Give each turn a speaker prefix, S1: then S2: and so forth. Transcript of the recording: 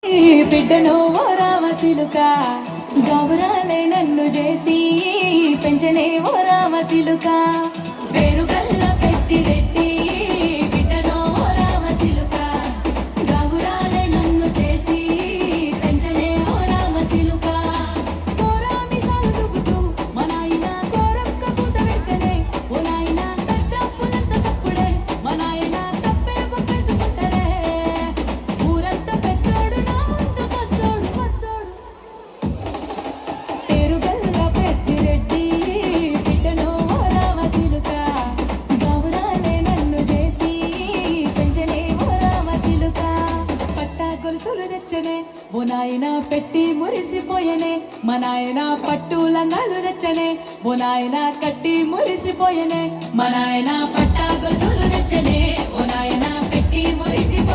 S1: బిడ్డను ఓ రామసిలుక గౌరాలే నన్ను చేసి పెంచనే ఓ రామసిలుక పేరుగల్ల పెట్టి రెడ్డి బిడ్డను ఓ రామసిలుక గౌరాలే నన్ను చేసి పెంచనే ఓ రామసిలుక కోరామి సాలు దువ్వుతూ మా నాయన కోరక్క పూత వెక్కనే ఓ నాయన పెద్దప్పులంత తప్పుడే మా నాయన తప్పే ఒప్పేసుకుంటారే ఊరంతా పెద్దోడు నా ముందు బస్సోడు పేరుగల్ల పెట్టి రెడ్డి బిడ్డను ఓ రామసిలుక గౌరాలే నన్ను చేసి పెంచనే ఓ రామసిలుక పట్టా గొలుసులు తెచ్చనే ఓ నాయన పెట్టి మురిసిపోయనే మా నాయన పట్టు లంగాలు తెచ్చనే ఓ నాయన కట్టి మురిసిపోయనే మా నాయన పట్టా గొలుసులు తెచ్చనే ఓ నాయన పెట్టి మురిసిపోయనే